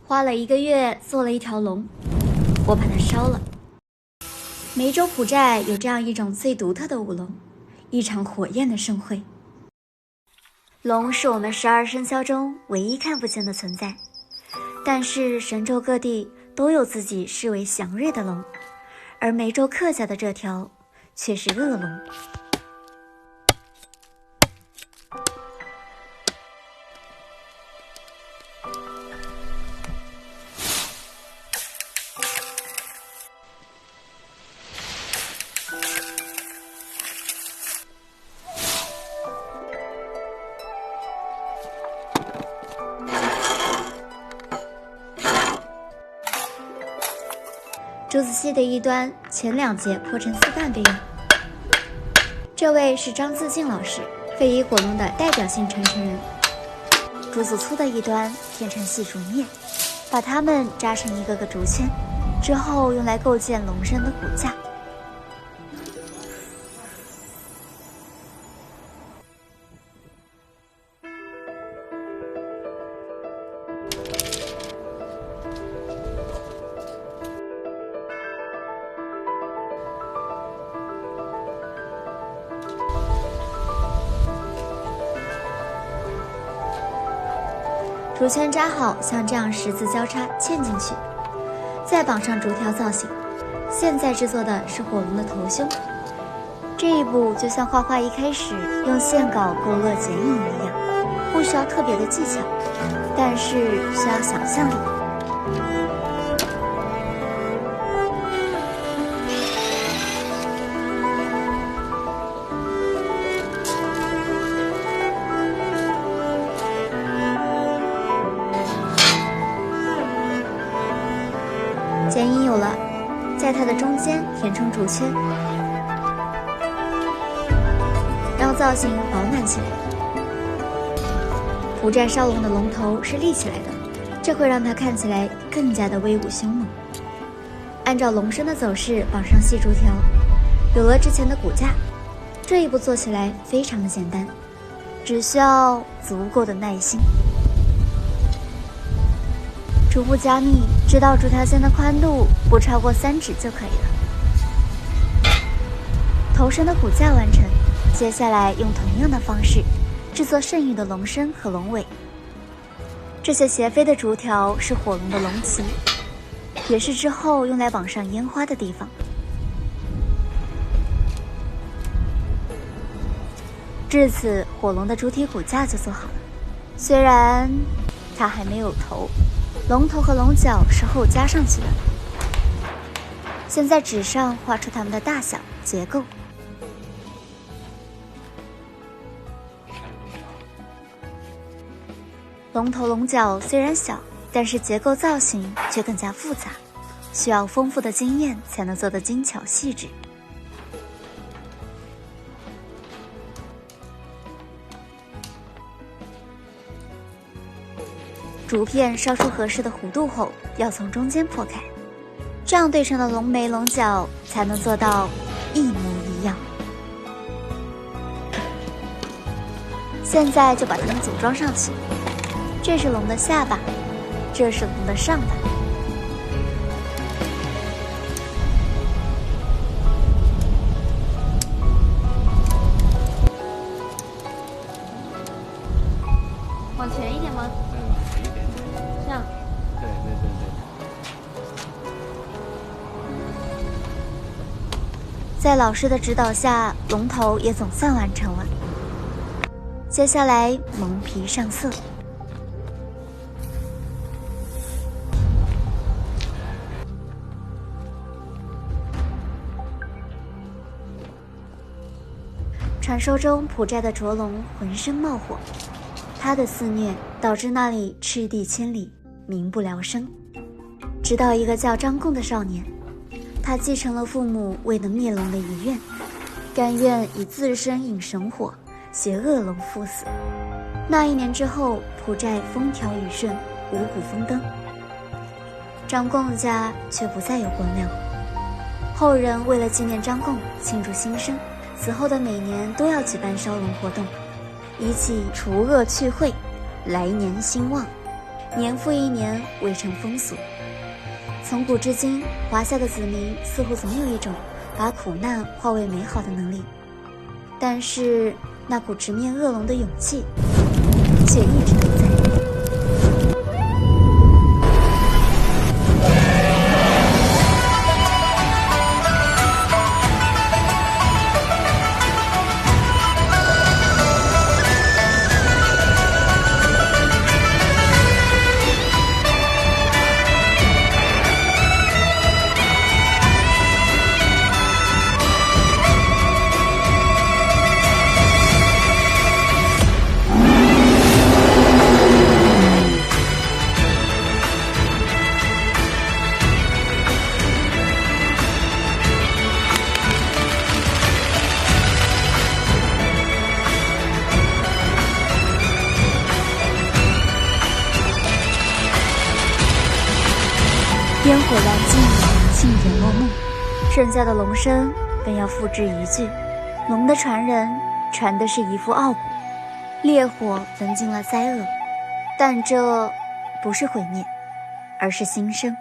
花了1个月做了一条龙，我把它烧了。梅州浦寨有这样一种最独特的舞龙，一场火焰的盛会。龙是我们12生肖中唯一看不见的存在，但是神州各地都有自己视为祥瑞的龙，而梅州客家的这条却是恶龙。竹子戏的一端前2节破成4段备用。这位是张自敬老师，非遗火龙的代表性传承人。竹子粗的一端片成细竹篾，把它们扎成一个个竹签，之后用来构建龙身的骨架。竹圈扎好，像这样十字交叉嵌进去，再绑上竹条造型。现在制作的是火龙的头胸，这一步就像画画一开始用线稿勾勒剪影一样，不需要特别的技巧，但是需要想象力。剪影有了，在它的中间填充竹圈，让造型饱满起来。浦寨烧龙的龙头是立起来的，这会让它看起来更加的威武凶猛。按照龙身的走势绑上细竹条，有了之前的骨架，这一步做起来非常的简单，只需要足够的耐心。逐步加密，直到竹条线的宽度不超过3指就可以了。头身的骨架完成，接下来用同样的方式制作剩余的龙身和龙尾。这些斜飞的竹条是火龙的龙旗，也是之后用来绑上烟花的地方。至此，火龙的主体骨架就做好了，虽然它还没有头。龙头和龙角是后加上去的，先在纸上画出它们的大小、结构。龙头龙角虽然小，但是结构造型却更加复杂，需要丰富的经验才能做得精巧细致。竹片烧出合适的弧度后，要从中间破开，这样对称的龙眉龙角才能做到一模一样。现在就把它们组装上去，这是龙的下巴，这是龙的上巴。往前一点吗？这样。对。在老师的指导下，龙头也总算完成了。接下来蒙皮上色。传说中浦寨的卓龙浑身冒火，他的肆虐导致那里赤地千里，民不聊生。直到一个叫张贡的少年，他继承了父母未能灭龙的遗愿，甘愿以自身引神火，携恶龙赴死。那1年之后，浦寨风调雨顺，五谷丰登。张贡家却不再有光亮，后人为了纪念张贡，庆祝新生，此后的每年都要举办烧龙活动，以祈除恶去秽，来年兴旺。年复一年未成风俗。从古至今，华夏的子民似乎总有一种把苦难化为美好的能力，但是那股直面恶龙的勇气却一直都在。烟火燃尽，庆典落幕，剩下的龙生便要付之一炬。龙的传人传的是一副傲骨，烈火焚尽了灾厄，但这不是毁灭，而是新生。